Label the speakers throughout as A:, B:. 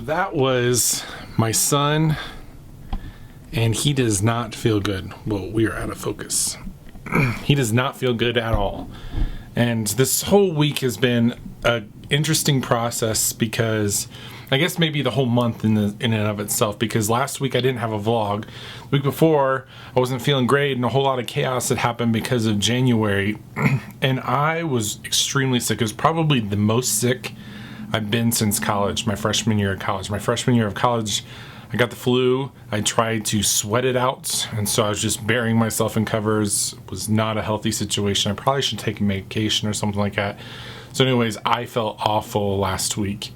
A: that was my son, and he does not feel good. Well, we are out of focus. He does not feel good at all. And this whole week has been an interesting process because I guess maybe the whole month in and of itself, because last week I didn't have a vlog. The week before I wasn't feeling great and a whole lot of chaos had happened because of January. And I was extremely sick. It was probably the most sick I've been since college, my freshman year of college. My freshman year of college, I got the flu. I tried to sweat it out, and so I was just burying myself in covers. It was not a healthy situation. I probably should take a medication or something like that. So anyways, I felt awful last week.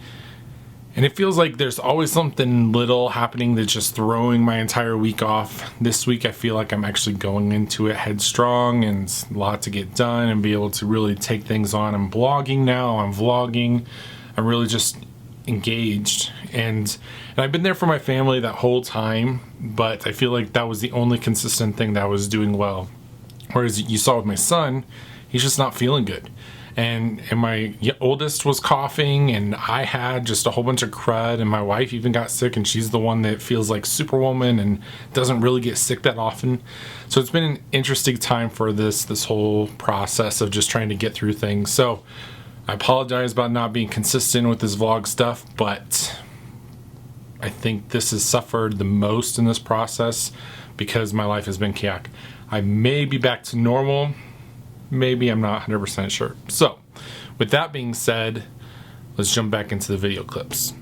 A: And it feels like there's always something little happening that's just throwing my entire week off. This week I feel like I'm actually going into it headstrong and a lot to get done and be able to really take things on. I'm blogging now, I'm vlogging. I'm really just engaged, and I've been there for my family that whole time, but I feel like that was the only consistent thing that I was doing well. Whereas you saw with my son, he's just not feeling good. And my oldest was coughing, and I had just a whole bunch of crud, and my wife even got sick, and she's the one that feels like Superwoman and doesn't really get sick that often. So it's been an interesting time for this whole process of just trying to get through things. So I apologize about not being consistent with this vlog stuff, but I think this has suffered the most in this process because my life has been chaotic. I may be back to normal. Maybe, I'm not 100% sure. So, with that being said, let's jump back into the video clips.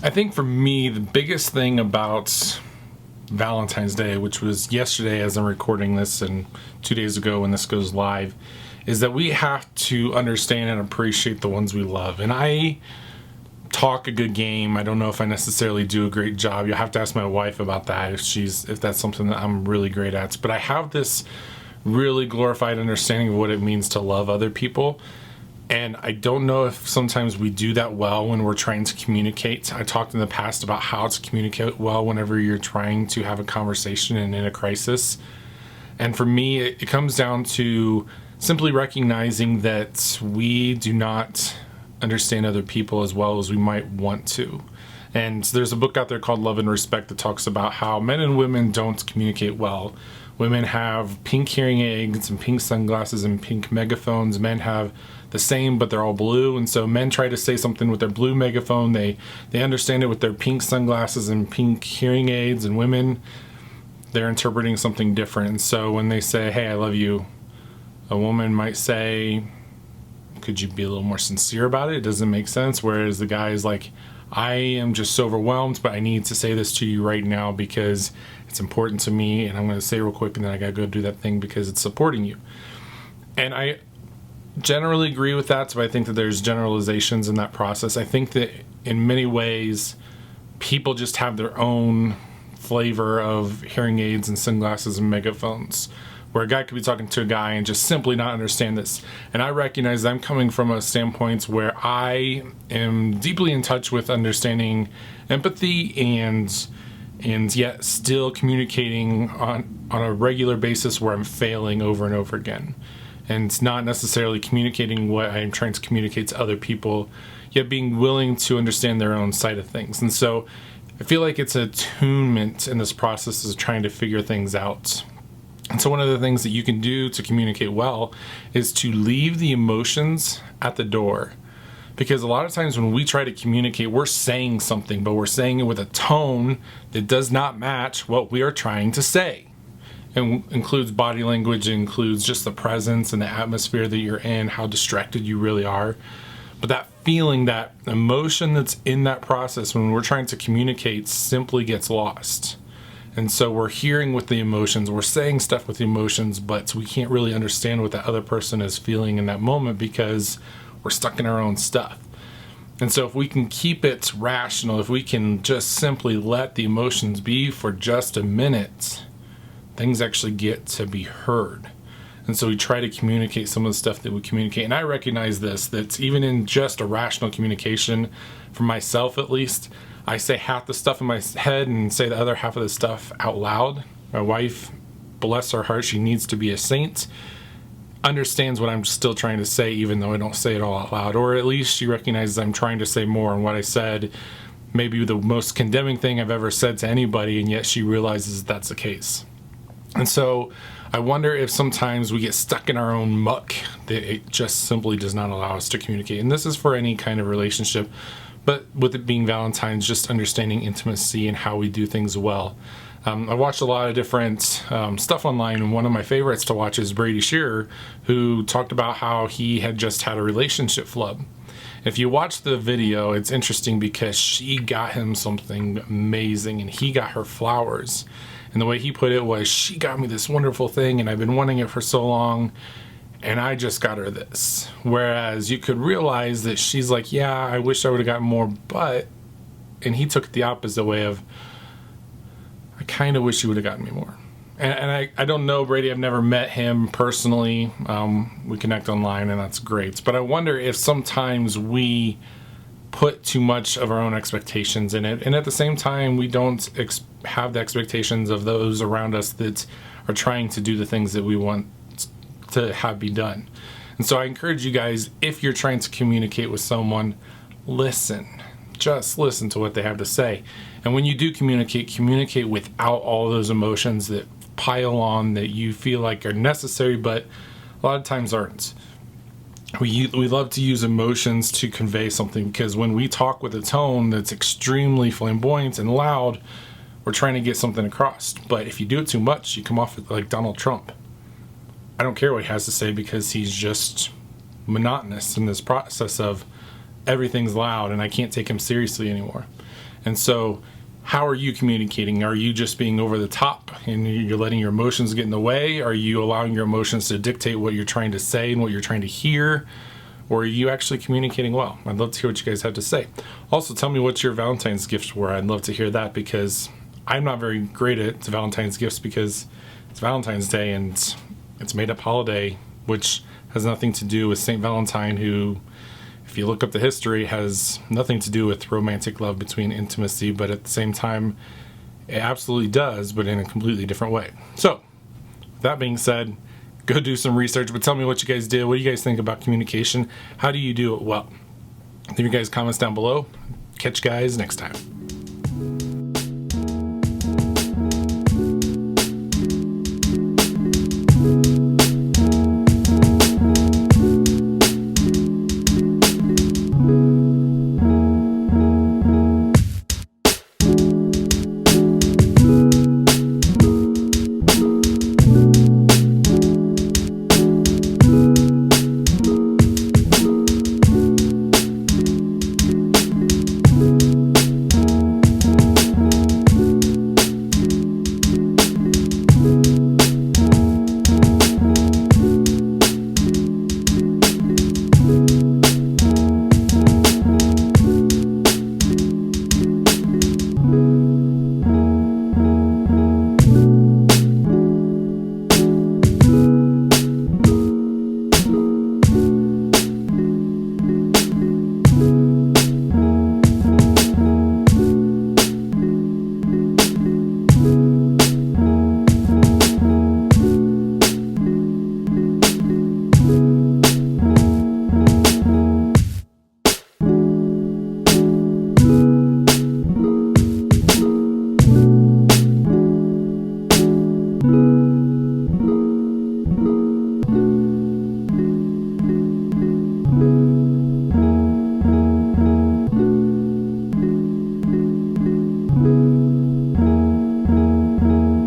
A: I think for me, the biggest thing about Valentine's Day, which was yesterday as I'm recording this and 2 days ago when this goes live, is that we have to understand and appreciate the ones we love. And I talk a good game. I don't know if I necessarily do a great job. You'll have to ask my wife about that if that's something that I'm really great at. But I have this really glorified understanding of what it means to love other people. And I don't know if sometimes we do that well when we're trying to communicate. I talked in the past about how to communicate well whenever you're trying to have a conversation and in a crisis. And for me, it comes down to simply recognizing that we do not understand other people as well as we might want to. And there's a book out there called Love and Respect that talks about how men and women don't communicate well. Women have pink hearing aids and pink sunglasses and pink megaphones. Men have the same, but they're all blue. And so men try to say something with their blue megaphone. They understand it with their pink sunglasses and pink hearing aids. And women, they're interpreting something different. And so when they say, "Hey, I love you," a woman might say, "Could you be a little more sincere about it? It doesn't make sense." Whereas the guy is like, "I am just so overwhelmed, but I need to say this to you right now because it's important to me, and I'm going to say it real quick, and then I got to go do that thing because it's supporting you." And I generally agree with that, so I think that there's generalizations in that process. I think that in many ways, people just have their own flavor of hearing aids and sunglasses and megaphones, where a guy could be talking to a guy and just simply not understand this. And I recognize I'm coming from a standpoint where I am deeply in touch with understanding empathy and yet still communicating on a regular basis where I'm failing over and over again. And it's not necessarily communicating what I'm trying to communicate to other people, yet being willing to understand their own side of things. And so I feel like it's attunement in this process of trying to figure things out. And so one of the things that you can do to communicate well is to leave the emotions at the door. Because a lot of times when we try to communicate, we're saying something, but we're saying it with a tone that does not match what we are trying to say. It includes body language, it includes just the presence and the atmosphere that you're in, how distracted you really are. But that feeling, that emotion that's in that process when we're trying to communicate simply gets lost. And so we're hearing with the emotions, we're saying stuff with the emotions, but we can't really understand what that other person is feeling in that moment because we're stuck in our own stuff. And so if we can keep it rational, if we can just simply let the emotions be for just a minute, things actually get to be heard. And so we try to communicate some of the stuff that we communicate. And I recognize this, that even in just a rational communication, for myself at least, I say half the stuff in my head and say the other half of the stuff out loud. My wife, bless her heart, she needs to be a saint, understands what I'm still trying to say, even though I don't say it all out loud. Or at least she recognizes I'm trying to say more, and what I said maybe the most condemning thing I've ever said to anybody, and yet she realizes that's the case. And so I wonder if sometimes we get stuck in our own muck that it just simply does not allow us to communicate. And this is for any kind of relationship, but with it being Valentine's, just understanding intimacy and how we do things well. I watched a lot of different stuff online, and one of my favorites to watch is Brady Shearer, who talked about how he had just had a relationship flub. If you watch the video, it's interesting because she got him something amazing, and he got her flowers. And the way he put it was, she got me this wonderful thing, and I've been wanting it for so long, and I just got her this. Whereas you could realize that she's like, yeah, I wish I would have gotten more, but, and he took it the opposite way of, I kind of wish you would have gotten me more. And I don't know Brady. I've never met him personally. We connect online, and that's great. But I wonder if sometimes we put too much of our own expectations in it, and at the same time, we don't have the expectations of those around us that are trying to do the things that we want to have be done. And so I encourage you guys, if you're trying to communicate with someone, listen. Just listen to what they have to say. And when you do communicate without all those emotions that pile on that you feel like are necessary, but a lot of times aren't. We love to use emotions to convey something, because when we talk with a tone that's extremely flamboyant and loud, we're trying to get something across. But if you do it too much, you come off like Donald Trump. I don't care what he has to say, because he's just monotonous in this process of everything's loud and I can't take him seriously anymore. And so how are you communicating? Are you just being over the top and you're letting your emotions get in the way? Are you allowing your emotions to dictate what you're trying to say and what you're trying to hear? Or are you actually communicating well? I'd love to hear what you guys have to say. Also, tell me what your Valentine's gifts were. I'd love to hear that, because I'm not very great at Valentine's gifts, because it's Valentine's Day and it's a made-up holiday, which has nothing to do with St. Valentine, who, if you look up the history, has nothing to do with romantic love between intimacy, but at the same time, it absolutely does, but in a completely different way. So, with that being said, go do some research, but tell me what you guys did. What do you guys think about communication? How do you do it well? Leave your guys' comments down below. Catch you guys next time.